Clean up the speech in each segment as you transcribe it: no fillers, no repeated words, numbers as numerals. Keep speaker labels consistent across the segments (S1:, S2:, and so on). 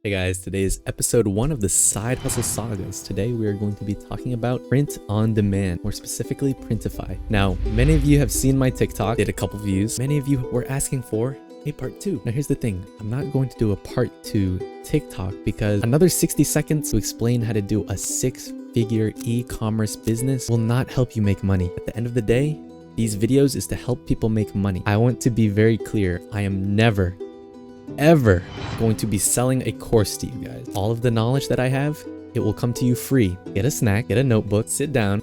S1: Hey guys, today is episode 1 of the Side Hustle Sagas. Today we are going to be talking about print on demand, more specifically Printify. Now, many of you have seen my TikTok, did a couple views. Many of you were asking for a part 2. Now here's the thing, I'm not going to do a part 2 TikTok because another 60 seconds to explain how to do a 6-figure e-commerce business will not help you make money. At the end of the day, these videos is to help people make money. I want to be very clear, I am never ever going to be selling a course to you guys. All of the knowledge that I have, it will come to you free. Get a snack, get a notebook, sit down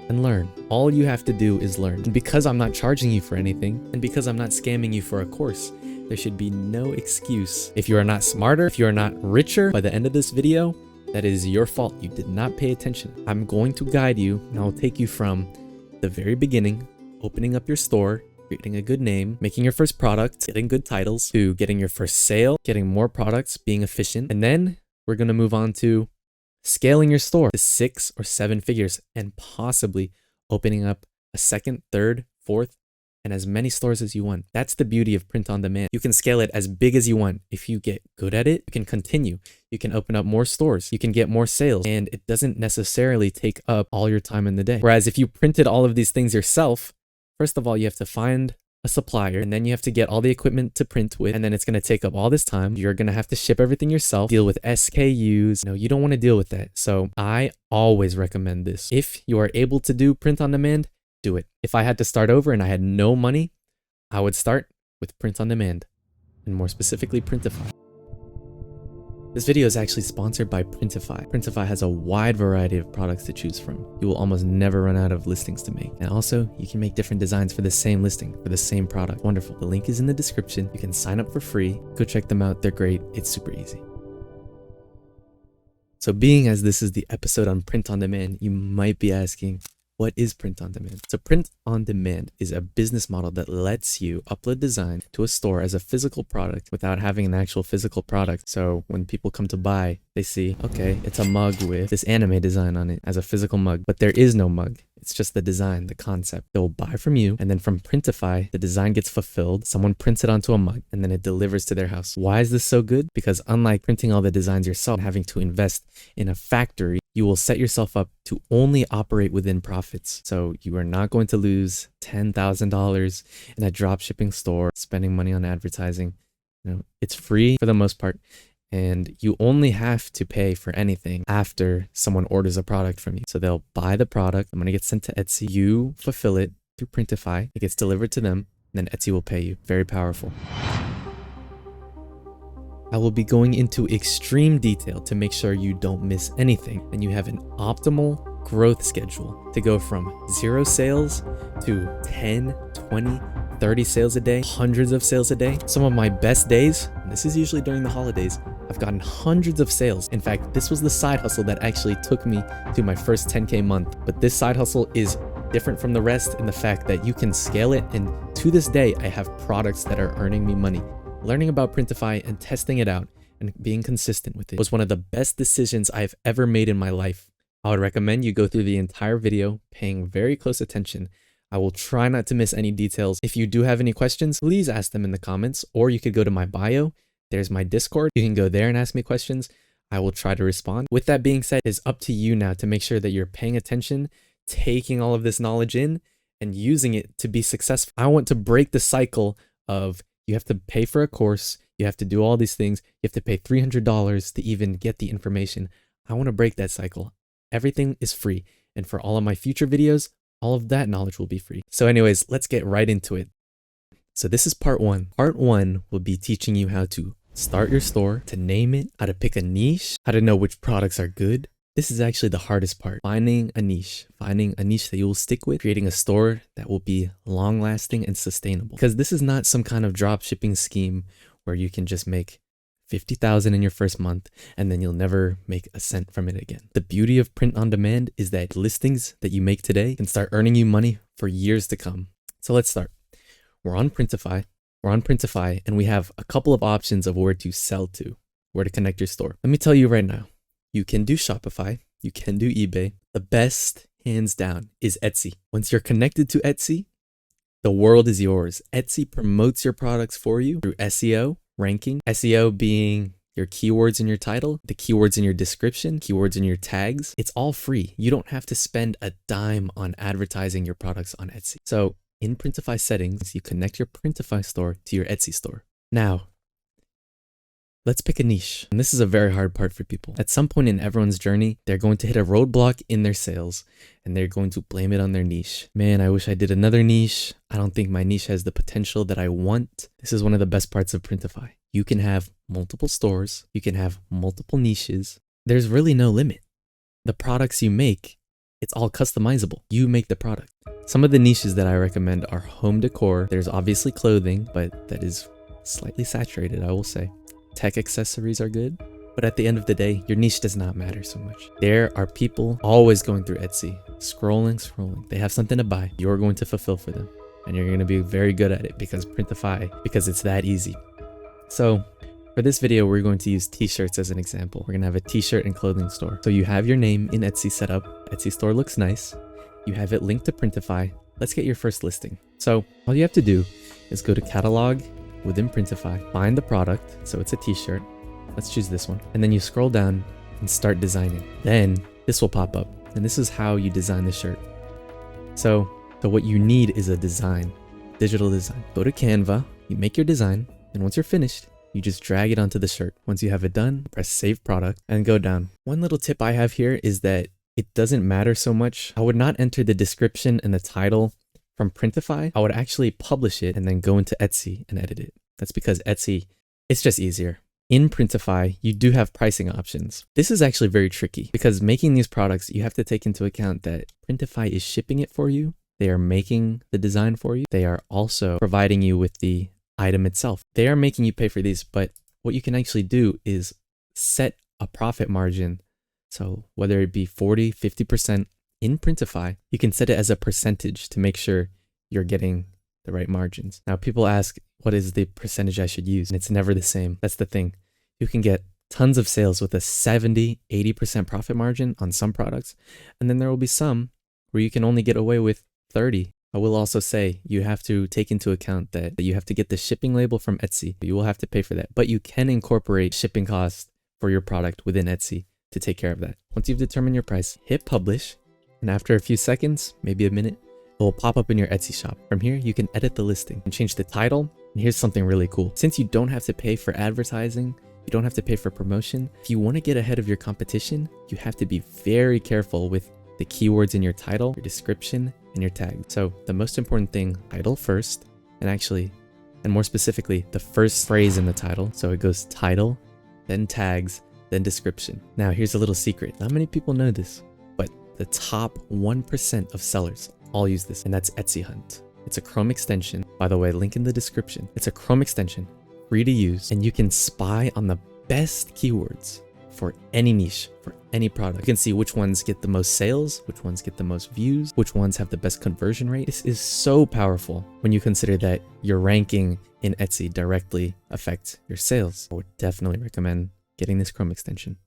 S1: and learn. All you have to do is learn. And because I'm not charging you for anything, and because I'm not scamming you for a course, there should be no excuse. If you are not smarter, if you are not richer by the end of this video, that is your fault. You did not pay attention. I'm going to guide you and I'll take you from the very beginning, opening up your store, creating a good name, making your first product, getting good titles, to getting your first sale, getting more products, being efficient. And then we're going to move on to scaling your store to 6 or 7 figures and possibly opening up a second, third, fourth, and as many stores as you want. That's the beauty of print on demand. You can scale it as big as you want. If you get good at it, you can continue. You can open up more stores. You can get more sales, and it doesn't necessarily take up all your time in the day. Whereas if you printed all of these things yourself, first of all, you have to find a supplier, and then you have to get all the equipment to print with, and then it's going to take up all this time. You're going to have to ship everything yourself, deal with SKUs. No, you don't want to deal with that. So I always recommend this. If you are able to do print on demand, do it. If I had to start over and I had no money, I would start with print on demand, and more specifically Printify. This video is actually sponsored by Printify. Printify has a wide variety of products to choose from. You will almost never run out of listings to make. And also, you can make different designs for the same listing, for the same product. Wonderful. The link is in the description. You can sign up for free. Go check them out. They're great. It's super easy. So being as this is the episode on print on demand, you might be asking, what is print on demand? So print on demand is a business model that lets you upload design to a store as a physical product without having an actual physical product. So when people come to buy, they see, okay, it's a mug with this anime design on it as a physical mug, but there is no mug. It's just the design, the concept. They'll buy from you, and then from Printify, the design gets fulfilled. Someone prints it onto a mug, and then it delivers to their house. Why is this so good? Because unlike printing all the designs yourself and having to invest in a factory, you will set yourself up to only operate within profits. So you are not going to lose $10,000 in a drop shipping store, spending money on advertising. It's free for the most part. And you only have to pay for anything after someone orders a product from you. So they'll buy the product, the money gets sent to Etsy, you fulfill it through Printify, it gets delivered to them, and then Etsy will pay you. Very powerful. I will be going into extreme detail to make sure you don't miss anything and you have an optimal growth schedule to go from 0 sales to 10, 20, 30 sales a day, hundreds of sales a day. Some of my best days, and this is usually during the holidays, I've gotten hundreds of sales. In fact, this was the side hustle that actually took me to my first 10K month. But this side hustle is different from the rest in the fact that you can scale it. And to this day, I have products that are earning me money. Learning about Printify and testing it out and being consistent with it was one of the best decisions I've ever made in my life. I would recommend you go through the entire video, paying very close attention. I will try not to miss any details. If you do have any questions, please ask them in the comments, or you could go to my bio. There's my Discord. You can go there and ask me questions. I will try to respond. With that being said, it's up to you now to make sure that you're paying attention, taking all of this knowledge in, and using it to be successful. I want to break the cycle of you have to pay for a course, you have to do all these things, you have to pay $300 to even get the information. I want to break that cycle. Everything is free. And for all of my future videos, all of that knowledge will be free. So anyways, let's get right into it. So this is part 1. Part 1 will be teaching you how to start your store, to name it, how to pick a niche, how to know which products are good. This is actually the hardest part, finding a niche that you will stick with, creating a store that will be long lasting and sustainable. Because this is not some kind of drop shipping scheme where you can just make 50,000 in your first month and then you'll never make a cent from it again. The beauty of print on demand is that listings that you make today can start earning you money for years to come. So let's start. We're on Printify, and we have a couple of options of where to sell to, where to connect your store. Let me tell you right now, you can do Shopify, you can do eBay. The best, hands down, is Etsy. Once you're connected to Etsy, the world is yours. Etsy promotes your products for you through SEO, ranking. SEO being your keywords in your title, the keywords in your description, keywords in your tags. It's all free. You don't have to spend a dime on advertising your products on Etsy. So in Printify settings, you connect your Printify store to your Etsy store. Now, let's pick a niche. And this is a very hard part for people. At some point in everyone's journey, they're going to hit a roadblock in their sales and they're going to blame it on their niche. Man, I wish I did another niche. I don't think my niche has the potential that I want. This is one of the best parts of Printify. You can have multiple stores. You can have multiple niches. There's really no limit. The products you make, it's all customizable. You make the product. Some of the niches that I recommend are home decor. There's obviously clothing, but that is slightly saturated, I will say. Tech accessories are good, but at the end of the day, your niche does not matter so much. There are people always going through Etsy, scrolling. They have something to buy. You're going to fulfill for them, and you're going to be very good at it because it's that easy. So for this video, we're going to use t-shirts as an example. We're going to have a t-shirt and clothing store. So you have your name in Etsy set up. Etsy store looks nice. You have it linked to Printify. Let's get your first listing. So all you have to do is go to catalog within Printify, find the product. So it's a t-shirt. Let's choose this one. And then you scroll down and start designing. Then this will pop up. And this is how you design the shirt. So what you need is a design, digital design. Go to Canva, you make your design. And once you're finished, you just drag it onto the shirt. Once you have it done, press save product and go down. One little tip I have here is that it doesn't matter so much. I would not enter the description and the title from Printify. I would actually publish it and then go into Etsy and edit it. That's because Etsy, it's just easier. In Printify, you do have pricing options. This is actually very tricky because making these products, you have to take into account that Printify is shipping it for you. They are making the design for you. They are also providing you with the item itself. They are making you pay for these, but what you can actually do is set a profit margin. So whether it be 40, 50% in Printify, you can set it as a percentage to make sure you're getting the right margins. Now people ask, what is the percentage I should use? And it's never the same. That's the thing. You can get tons of sales with a 70, 80% profit margin on some products. And then there will be some where you can only get away with 30. I will also say you have to take into account that you have to get the shipping label from Etsy. You will have to pay for that, but you can incorporate shipping costs for your product within Etsy to take care of that. Once you've determined your price, hit publish. And after a few seconds, maybe a minute, it will pop up in your Etsy shop. From here, you can edit the listing and change the title. And here's something really cool. Since you don't have to pay for advertising, you don't have to pay for promotion. If you want to get ahead of your competition, you have to be very careful with the keywords in your title, your description, and your tag. So the most important thing, title first, and more specifically, the first phrase in the title. So it goes title, then tags, then description. Now here's a little secret. Not many people know this, but the top 1% of sellers all use this, and that's Etsy Hunt. It's a Chrome extension. By the way, link in the description. It's a Chrome extension, free to use, and you can spy on the best keywords for any niche, for any product. You can see which ones get the most sales, which ones get the most views, which ones have the best conversion rate. This is so powerful when you consider that your ranking in Etsy directly affects your sales. I would definitely recommend getting this Chrome extension.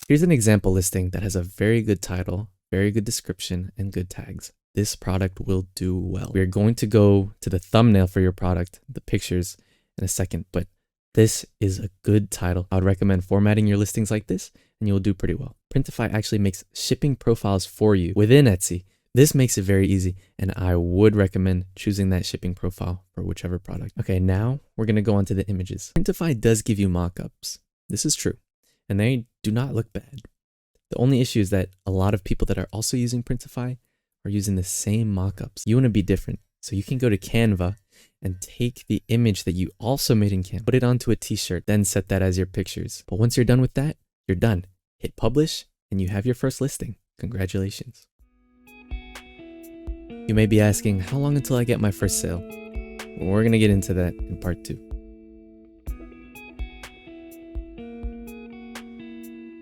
S1: Here's an example listing that has a very good title, very good description, and good tags. This product will do well. We're going to go to the thumbnail for your product, the pictures, in a second, but this is a good title. I would recommend formatting your listings like this and you'll do pretty well. Printify actually makes shipping profiles for you within Etsy. This makes it very easy, and I would recommend choosing that shipping profile for whichever product. Okay, now we're going to go on to the images. Printify does give you mockups. This is true, and they do not look bad. The only issue is that a lot of people that are also using Printify are using the same mockups. You want to be different, so you can go to Canva and take the image that you also made in Canva, put it onto a t-shirt, then set that as your pictures. But once you're done with that, you're done. Hit publish and you have your first listing. Congratulations. You may be asking, how long until I get my first sale? Well, we're going to get into that in part 2.